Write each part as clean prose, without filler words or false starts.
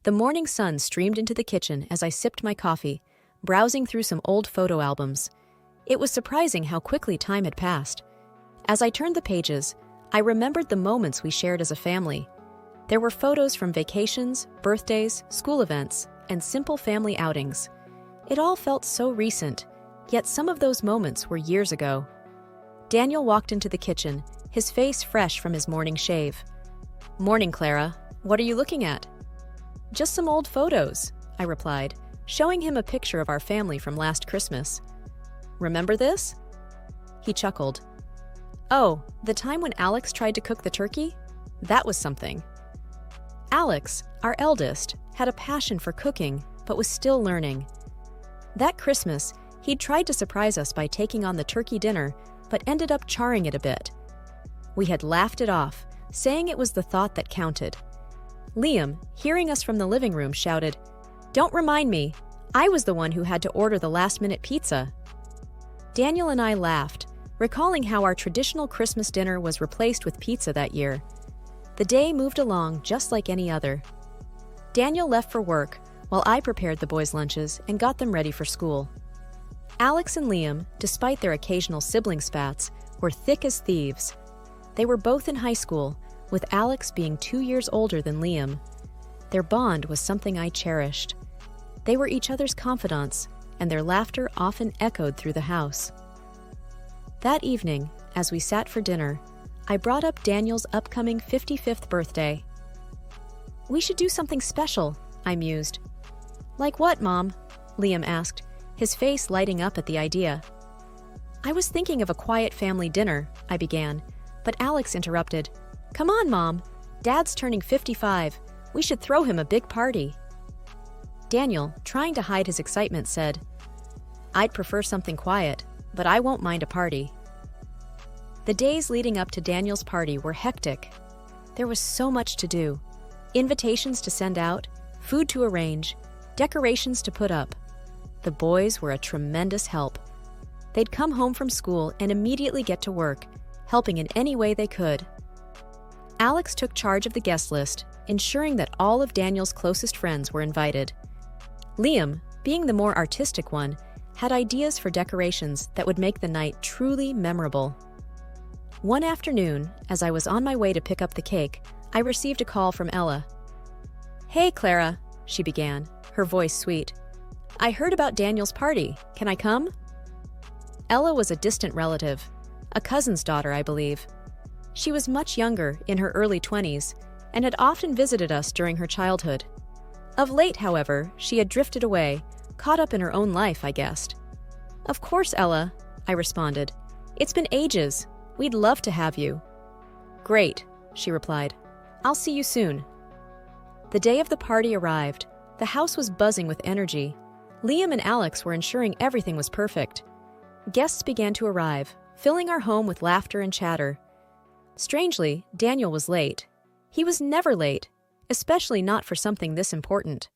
The morning sun streamed into the kitchen as I sipped my coffee, browsing through some old photo albums. It was surprising how quickly time had passed. As I turned the pages, I remembered the moments we shared as a family. There were photos from vacations, birthdays, school events, and simple family outings. It all felt so recent, yet some of those moments were years ago. Daniel walked into the kitchen, his face fresh from his morning shave. "Morning, Clara. What are you looking at?" "Just some old photos," I replied, showing him a picture of our family from last Christmas. "Remember this?" He chuckled. "Oh, the time when Alex tried to cook the turkey? That was something." Alex, our eldest, had a passion for cooking, but was still learning. That Christmas, he'd tried to surprise us by taking on the turkey dinner, but ended up charring it a bit. We had laughed it off, saying it was the thought that counted. Liam, hearing us from the living room, shouted, "Don't remind me. I was the one who had to order the last-minute pizza." Daniel and I laughed, recalling how our traditional Christmas dinner was replaced with pizza that year. The day moved along just like any other. Daniel left for work, while I prepared the boys' lunches and got them ready for school. Alex and Liam, despite their occasional sibling spats, were thick as thieves. They were both in high school, with Alex being 2 years older than Liam. Their bond was something I cherished. They were each other's confidants, and their laughter often echoed through the house. That evening, as we sat for dinner, I brought up Daniel's upcoming 55th birthday. "We should do something special," I mused. "Like what, Mom?" Liam asked, his face lighting up at the idea. "I was thinking of a quiet family dinner," I began, but Alex interrupted. "Come on, Mom. Dad's turning 55. We should throw him a big party." Daniel, trying to hide his excitement, said, "I'd prefer something quiet, but I won't mind a party." The days leading up to Daniel's party were hectic. There was so much to do. Invitations to send out, food to arrange, decorations to put up. The boys were a tremendous help. They'd come home from school and immediately get to work, helping in any way they could. Alex took charge of the guest list, ensuring that all of Daniel's closest friends were invited. Liam, being the more artistic one, had ideas for decorations that would make the night truly memorable. One afternoon, as I was on my way to pick up the cake, I received a call from Ella. "Hey, Clara," she began, her voice sweet. "I heard about Daniel's party. Can I come?" Ella was a distant relative, a cousin's daughter, I believe. She was much younger, in her early 20s, and had often visited us during her childhood. Of late, however, she had drifted away, caught up in her own life, I guessed. "Of course, Ella," I responded. "It's been ages. We'd love to have you." "Great," she replied. "I'll see you soon." The day of the party arrived. The house was buzzing with energy. Liam and Alex were ensuring everything was perfect. Guests began to arrive, filling our home with laughter and chatter. Strangely, Daniel was late. He was never late, especially not for something this important.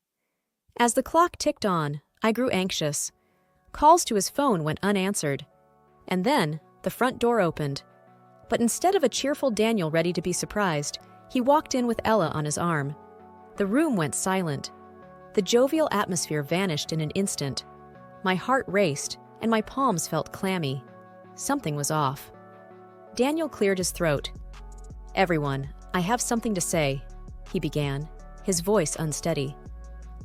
As the clock ticked on, I grew anxious. Calls to his phone went unanswered. And then, the front door opened. But instead of a cheerful Daniel ready to be surprised, he walked in with Ella on his arm. The room went silent. The jovial atmosphere vanished in an instant. My heart raced, and my palms felt clammy. Something was off. Daniel cleared his throat. "Everyone, I have something to say," he began, his voice unsteady.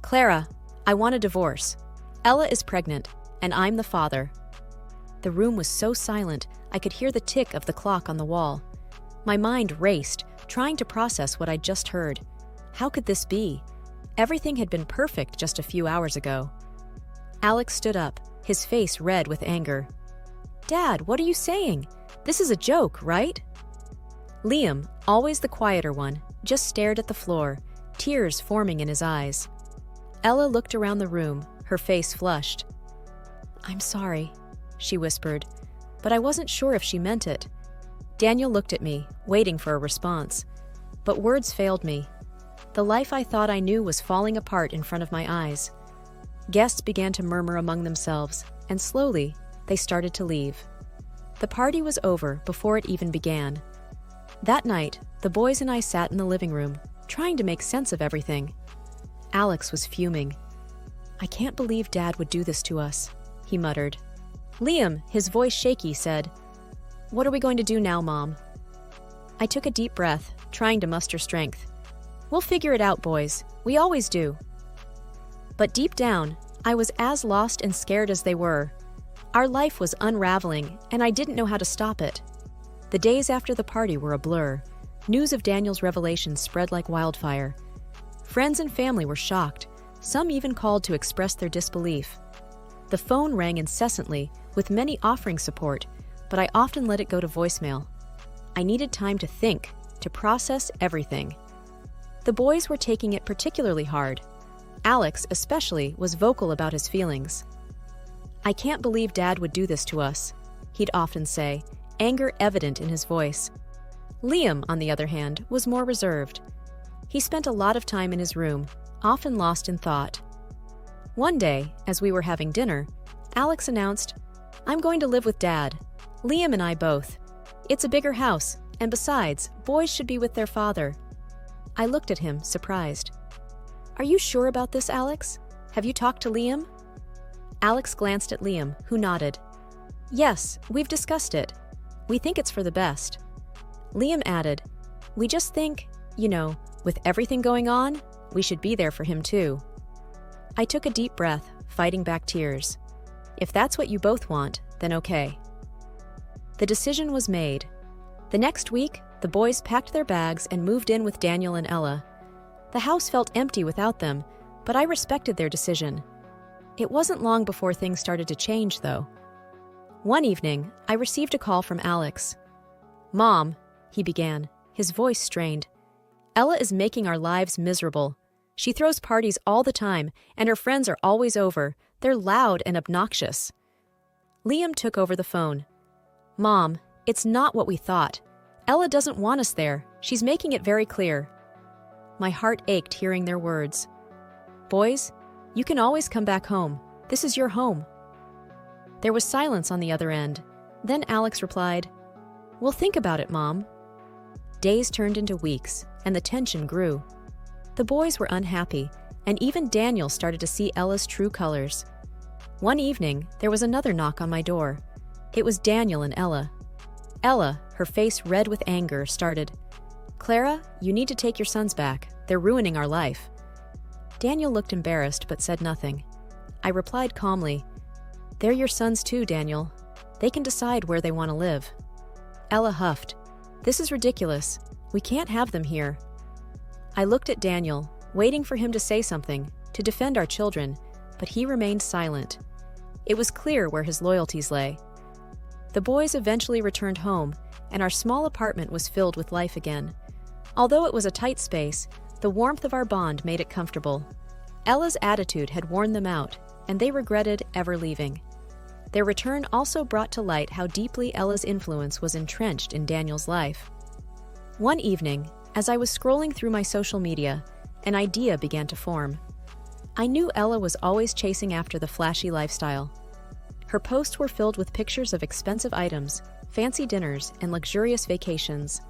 "Clara, I want a divorce. Ella is pregnant, and I'm the father." The room was so silent, I could hear the tick of the clock on the wall. My mind raced, trying to process what I'd just heard. How could this be? Everything had been perfect just a few hours ago. Alex stood up, his face red with anger. "Dad, what are you saying? This is a joke, right?" Liam, always the quieter one, just stared at the floor, tears forming in his eyes. Ella looked around the room, her face flushed. "I'm sorry," she whispered, but I wasn't sure if she meant it. Daniel looked at me, waiting for a response. But words failed me. The life I thought I knew was falling apart in front of my eyes. Guests began to murmur among themselves, and slowly, they started to leave. The party was over before it even began. That night, the boys and I sat in the living room, trying to make sense of everything. Alex was fuming. "I can't believe Dad would do this to us," he muttered. Liam, his voice shaky, said, "What are we going to do now, Mom?" I took a deep breath, trying to muster strength. "We'll figure it out, boys. We always do." But deep down, I was as lost and scared as they were. Our life was unraveling, and I didn't know how to stop it. The days after the party were a blur. News of Daniel's revelations spread like wildfire. Friends and family were shocked. Some even called to express their disbelief. The phone rang incessantly, with many offering support, but I often let it go to voicemail. I needed time to think, to process everything. The boys were taking it particularly hard. Alex, especially, was vocal about his feelings. "I can't believe Dad would do this to us," he'd often say, anger evident in his voice. Liam, on the other hand, was more reserved. He spent a lot of time in his room, often lost in thought. One day, as we were having dinner, Alex announced, "I'm going to live with Dad. Liam and I both. It's a bigger house, and besides, boys should be with their father." I looked at him, surprised. "Are you sure about this, Alex? Have you talked to Liam?" Alex glanced at Liam, who nodded. "Yes, we've discussed it. We think it's for the best." Liam added, "We just think, with everything going on, we should be there for him too." I took a deep breath, fighting back tears. If that's what you both want, then okay. The decision was made. The next week, the boys packed their bags and moved in with Daniel and Ella. The house felt empty without them, but I respected their decision. It wasn't long before things started to change, though. One evening, I received a call from Alex. "Mom," he began, his voice strained. "Ella is making our lives miserable. She throws parties all the time, and her friends are always over. They're loud and obnoxious." Liam took over the phone. "Mom, it's not what we thought. Ella doesn't want us there. She's making it very clear." My heart ached hearing their words. "Boys, you can always come back home. This is your home." There was silence on the other end. Then Alex replied, "We'll think about it, Mom." Days turned into weeks, and the tension grew. The boys were unhappy, and even Daniel started to see Ella's true colors. One evening, there was another knock on my door. It was Daniel and Ella. Ella, her face red with anger, started, "Clara, you need to take your sons back. They're ruining our life." Daniel looked embarrassed but said nothing. I replied calmly, "They're your sons too, Daniel. They can decide where they want to live." Ella huffed, "This is ridiculous. We can't have them here." I looked at Daniel, waiting for him to say something, to defend our children, but he remained silent. It was clear where his loyalties lay. The boys eventually returned home, and our small apartment was filled with life again. Although it was a tight space, the warmth of our bond made it comfortable. Ella's attitude had worn them out, and they regretted ever leaving. Their return also brought to light how deeply Ella's influence was entrenched in Daniel's life. One evening, as I was scrolling through my social media, an idea began to form. I knew Ella was always chasing after the flashy lifestyle. Her posts were filled with pictures of expensive items, fancy dinners, and luxurious vacations.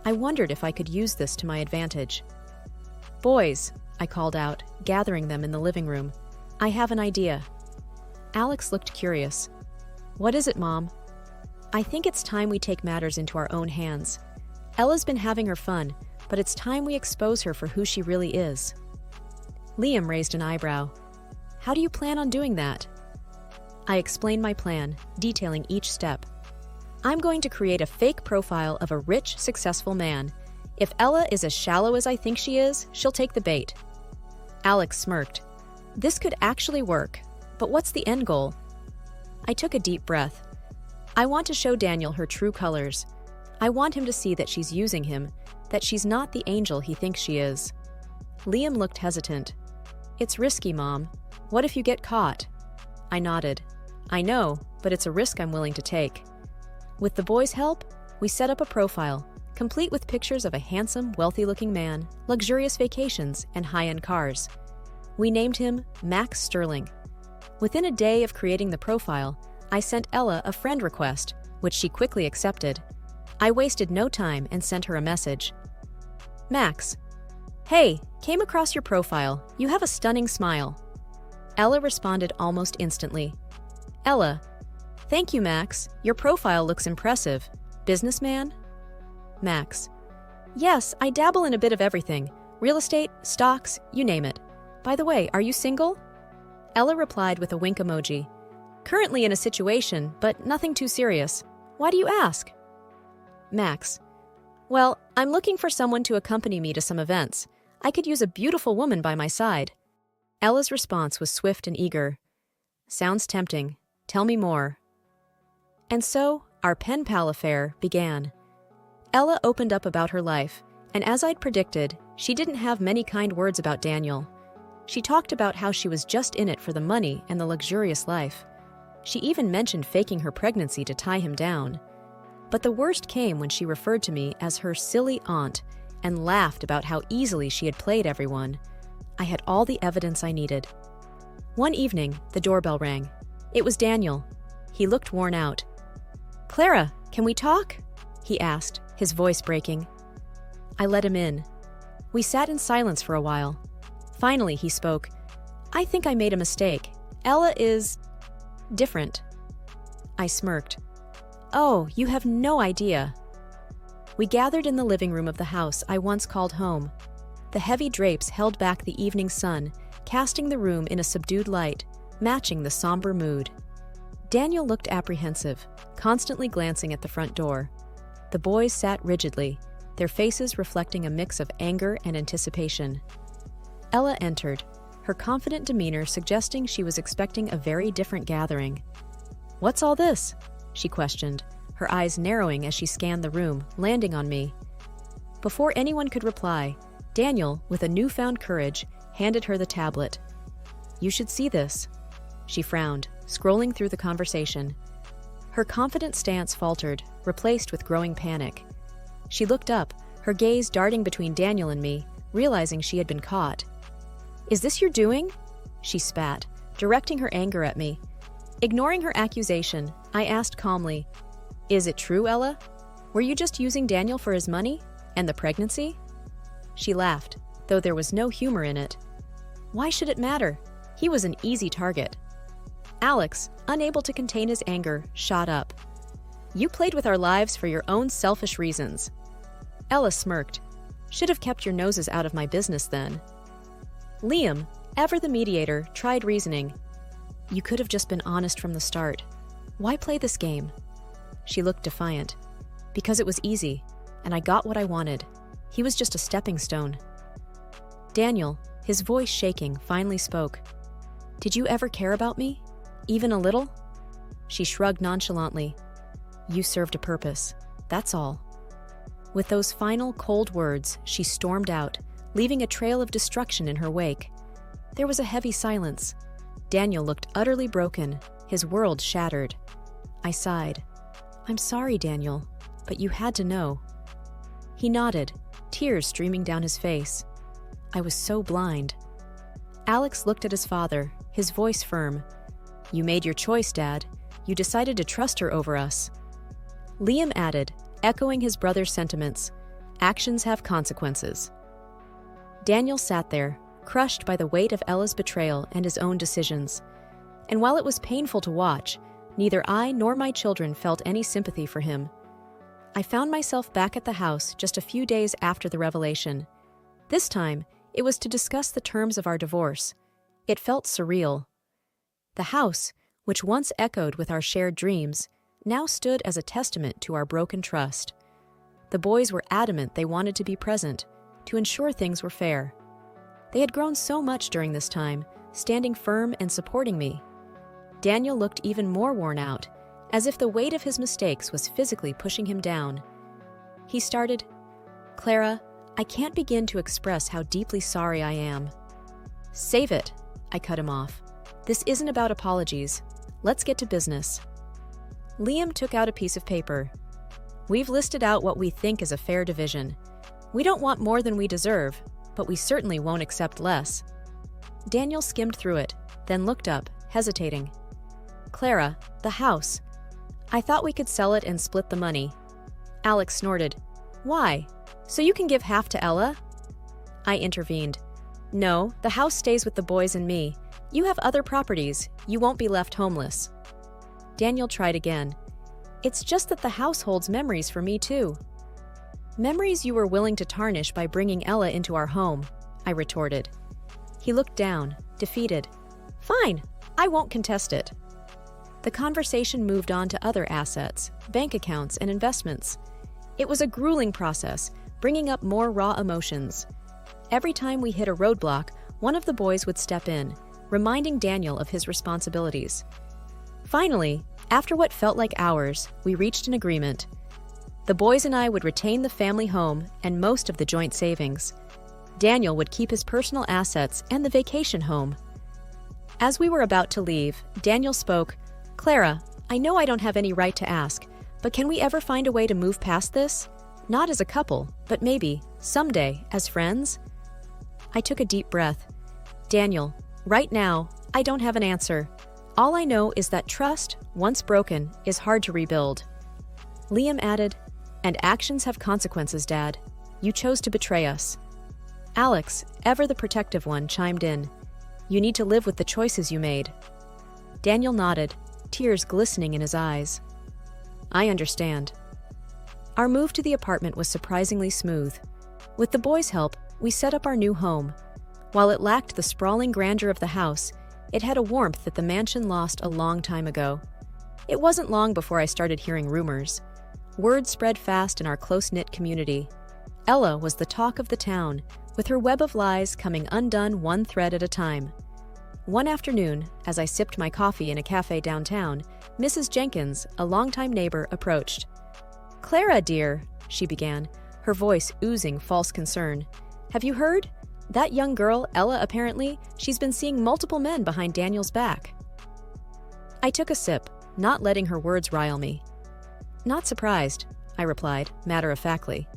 I wondered if I could use this to my advantage. "Boys," I called out, gathering them in the living room, "I have an idea." Alex looked curious. "What is it, Mom?" "I think it's time we take matters into our own hands. Ella's been having her fun, but it's time we expose her for who she really is." Liam raised an eyebrow. "How do you plan on doing that?" I explained my plan, detailing each step. "I'm going to create a fake profile of a rich, successful man. If Ella is as shallow as I think she is, she'll take the bait." Alex smirked. "This could actually work, but what's the end goal?" I took a deep breath. "I want to show Daniel her true colors. I want him to see that she's using him, that she's not the angel he thinks she is." Liam looked hesitant. "It's risky, Mom. What if you get caught?" I nodded. "I know, but it's a risk I'm willing to take." With the boys' help, we set up a profile, complete with pictures of a handsome, wealthy-looking man, luxurious vacations, and high-end cars. We named him Max Sterling. Within a day of creating the profile, I sent Ella a friend request, which she quickly accepted. I wasted no time and sent her a message. "Max, Hey, came across your profile. You have a stunning smile. Ella responded almost instantly. Ella, thank you, Max. Your profile looks impressive. Businessman? Max. Yes, I dabble in a bit of everything. Real estate, stocks, you name it. By the way, are you single? Ella replied with a wink emoji. Currently in a situation, but nothing too serious. Why do you ask? Max. Well, I'm looking for someone to accompany me to some events. I could use a beautiful woman by my side. Ella's response was swift and eager. Sounds tempting. Tell me more. And so, our pen pal affair began. Ella opened up about her life, and as I'd predicted, she didn't have many kind words about Daniel. She talked about how she was just in it for the money and the luxurious life. She even mentioned faking her pregnancy to tie him down. But the worst came when she referred to me as her silly aunt and laughed about how easily she had played everyone. I had all the evidence I needed. One evening, the doorbell rang. It was Daniel. He looked worn out. Clara, can we talk? He asked, his voice breaking. I let him in. We sat in silence for a while. Finally, he spoke. I think I made a mistake. Ella is different. I smirked. Oh, you have no idea. We gathered in the living room of the house I once called home. The heavy drapes held back the evening sun, casting the room in a subdued light, matching the somber mood. Daniel looked apprehensive, constantly glancing at the front door. The boys sat rigidly, their faces reflecting a mix of anger and anticipation. Ella entered, her confident demeanor suggesting she was expecting a very different gathering. What's all this? She questioned, her eyes narrowing as she scanned the room, landing on me. Before anyone could reply, Daniel, with a newfound courage, handed her the tablet. You should see this. She frowned, scrolling through the conversation. Her confident stance faltered, replaced with growing panic. She looked up, her gaze darting between Daniel and me, realizing she had been caught. Is this your doing? She spat, directing her anger at me. Ignoring her accusation, I asked calmly, Is it true, Ella? Were you just using Daniel for his money? And the pregnancy? She laughed, though there was no humor in it. Why should it matter? He was an easy target. Alex, unable to contain his anger, shot up. You played with our lives for your own selfish reasons. Ella smirked. Should have kept your noses out of my business then. Liam, ever the mediator, tried reasoning. You could have just been honest from the start. Why play this game? She looked defiant. Because it was easy, and I got what I wanted. He was just a stepping stone. Daniel, his voice shaking, finally spoke. Did you ever care about me? Even a little? She shrugged nonchalantly. You served a purpose. That's all. With those final cold words, she stormed out, leaving a trail of destruction in her wake. There was a heavy silence. Daniel looked utterly broken, his world shattered. I sighed. I'm sorry, Daniel, but you had to know. He nodded, tears streaming down his face. I was so blind. Alex looked at his father, his voice firm. You made your choice, Dad. You decided to trust her over us. Liam added, echoing his brother's sentiments, actions have consequences. Daniel sat there, crushed by the weight of Ella's betrayal and his own decisions. And while it was painful to watch, neither I nor my children felt any sympathy for him. I found myself back at the house just a few days after the revelation. This time, it was to discuss the terms of our divorce. It felt surreal. The house, which once echoed with our shared dreams, now stood as a testament to our broken trust. The boys were adamant they wanted to be present, to ensure things were fair. They had grown so much during this time, standing firm and supporting me. Daniel looked even more worn out, as if the weight of his mistakes was physically pushing him down. He started, Clara, I can't begin to express how deeply sorry I am. Save it, I cut him off. This isn't about apologies. Let's get to business. Liam took out a piece of paper. We've listed out what we think is a fair division. We don't want more than we deserve, but we certainly won't accept less. Daniel skimmed through it, then looked up, hesitating. Clara, the house. I thought we could sell it and split the money. Alex snorted. Why? So you can give half to Ella? I intervened. No, the house stays with the boys and me. You have other properties. You won't be left homeless. Daniel tried again. It's just that the house holds memories for me too. Memories you were willing to tarnish by bringing Ella into our home, I retorted. He looked down, defeated. Fine, I won't contest it. The conversation moved on to other assets, bank accounts, and investments. It was a grueling process, bringing up more raw emotions. Every time we hit a roadblock, one of the boys would step in, reminding Daniel of his responsibilities. Finally, after what felt like hours, we reached an agreement. The boys and I would retain the family home and most of the joint savings. Daniel would keep his personal assets and the vacation home. As we were about to leave, Daniel spoke. Clara, I know I don't have any right to ask, but can we ever find a way to move past this? Not as a couple, but maybe, someday, as friends? I took a deep breath. Daniel, right now, I don't have an answer. All I know is that trust, once broken, is hard to rebuild. Liam added, and actions have consequences, Dad. You chose to betray us. Alex, ever the protective one, chimed in. You need to live with the choices you made. Daniel nodded, tears glistening in his eyes. I understand. Our move to the apartment was surprisingly smooth. With the boys' help, we set up our new home. While it lacked the sprawling grandeur of the house, it had a warmth that the mansion lost a long time ago. It wasn't long before I started hearing rumors. Word spread fast in our close-knit community. Ella was the talk of the town, with her web of lies coming undone one thread at a time. One afternoon, as I sipped my coffee in a cafe downtown, Mrs. Jenkins, a longtime neighbor, approached. Clara, dear, she began, her voice oozing false concern. Have you heard? That young girl, Ella, apparently, she's been seeing multiple men behind Daniel's back. I took a sip, not letting her words rile me. Not surprised, I replied, matter-of-factly.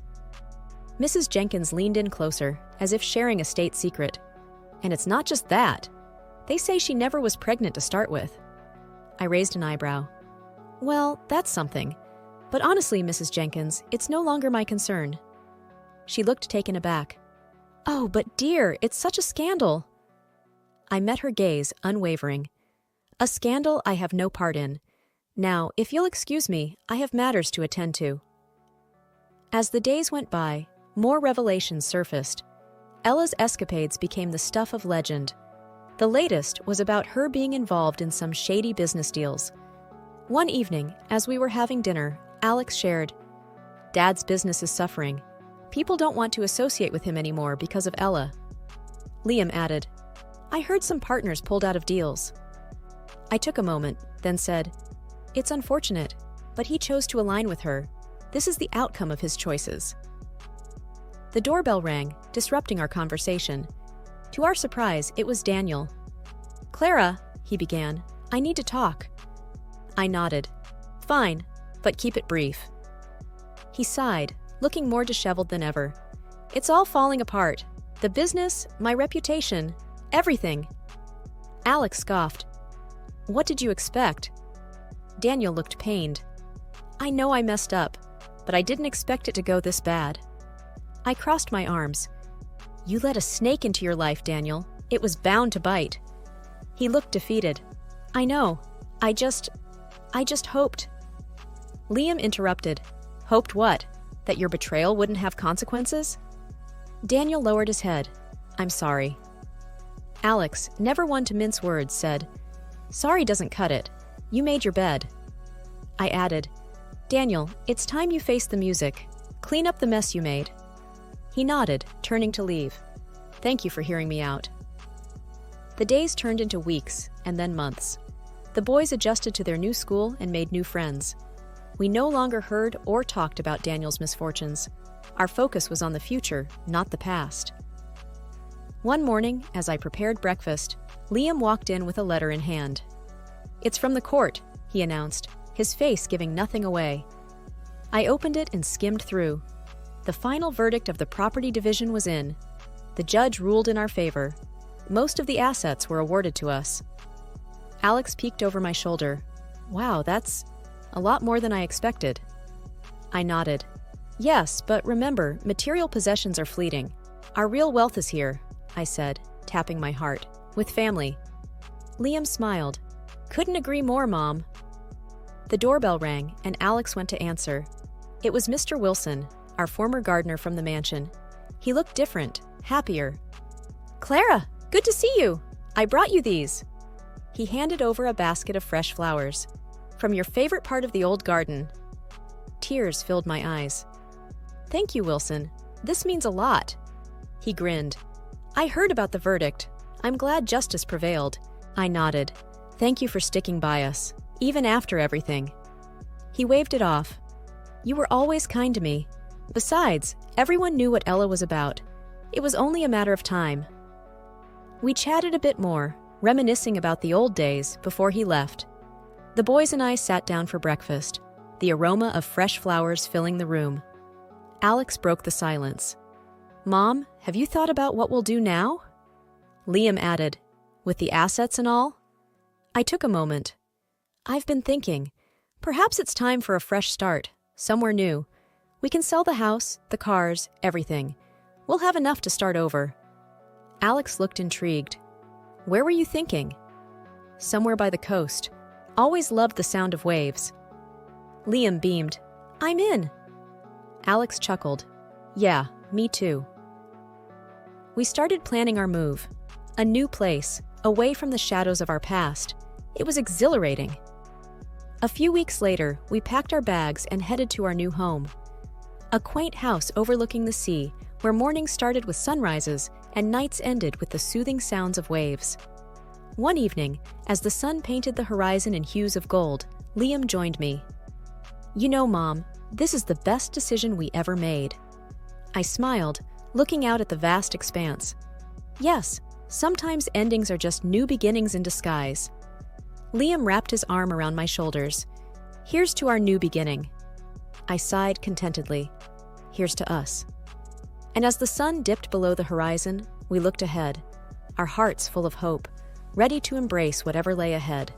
Mrs. Jenkins leaned in closer, as if sharing a state secret. And it's not just that. They say she never was pregnant to start with. I raised an eyebrow. Well, that's something. But honestly, Mrs. Jenkins, it's no longer my concern. She looked taken aback. Oh, but dear, it's such a scandal. I met her gaze, unwavering. A scandal I have no part in. Now, if you'll excuse me, I have matters to attend to. As the days went by, more revelations surfaced. Ella's escapades became the stuff of legend. The latest was about her being involved in some shady business deals. One evening, as we were having dinner, Alex shared, Dad's business is suffering. People don't want to associate with him anymore because of Ella. Liam added, I heard some partners pulled out of deals. I took a moment, then said, It's unfortunate, but he chose to align with her. This is the outcome of his choices. The doorbell rang, disrupting our conversation. To our surprise, it was Daniel. Clara, he began, I need to talk. I nodded. Fine, but keep it brief. He sighed, looking more disheveled than ever. It's all falling apart. The business, my reputation, everything. Alex scoffed. What did you expect? Daniel looked pained. I know I messed up, but I didn't expect it to go this bad. I crossed my arms. You let a snake into your life, Daniel. It was bound to bite. He looked defeated. I know. I just hoped. Liam interrupted. Hoped what? That your betrayal wouldn't have consequences? Daniel lowered his head. I'm sorry. Alex, never one to mince words, said, Sorry doesn't cut it. You made your bed. I added, Daniel, it's time you face the music. Clean up the mess you made. He nodded, turning to leave. Thank you for hearing me out. The days turned into weeks, and then months. The boys adjusted to their new school and made new friends. We no longer heard or talked about Daniel's misfortunes. Our focus was on the future, not the past. One morning, as I prepared breakfast, Liam walked in with a letter in hand. It's from the court, he announced, his face giving nothing away. I opened it and skimmed through. The final verdict of the property division was in. The judge ruled in our favor. Most of the assets were awarded to us. Alex peeked over my shoulder. Wow, that's a lot more than I expected. I nodded. Yes, but remember, material possessions are fleeting. Our real wealth is here, I said, tapping my heart. With family. Liam smiled. Couldn't agree more, Mom. The doorbell rang, and Alex went to answer. It was Mr. Wilson, our former gardener from the mansion. He looked different, happier. Clara, good to see you. I brought you these. He handed over a basket of fresh flowers. From your favorite part of the old garden. Tears filled my eyes. Thank you, Wilson. This means a lot. He grinned. I heard about the verdict. I'm glad justice prevailed. I nodded. Thank you for sticking by us, even after everything. He waved it off. You were always kind to me. Besides, everyone knew what Ella was about. It was only a matter of time. We chatted a bit more, reminiscing about the old days before he left. The boys and I sat down for breakfast, the aroma of fresh flowers filling the room. Alex broke the silence. Mom, have you thought about what we'll do now? Liam added, with the assets and all? I took a moment. I've been thinking. Perhaps it's time for a fresh start, somewhere new. We can sell the house, the cars, everything. We'll have enough to start over. Alex looked intrigued. Where were you thinking? Somewhere by the coast. Always loved the sound of waves. Liam beamed. I'm in. Alex chuckled. Yeah, me too. We started planning our move. A new place, away from the shadows of our past. It was exhilarating. A few weeks later, we packed our bags and headed to our new home. A quaint house overlooking the sea, where mornings started with sunrises and nights ended with the soothing sounds of waves. One evening, as the sun painted the horizon in hues of gold, Liam joined me. You know, Mom, this is the best decision we ever made. I smiled, looking out at the vast expanse. Yes, sometimes endings are just new beginnings in disguise. Liam wrapped his arm around my shoulders. Here's to our new beginning. I sighed contentedly. Here's to us. And as the sun dipped below the horizon, we looked ahead, our hearts full of hope, ready to embrace whatever lay ahead.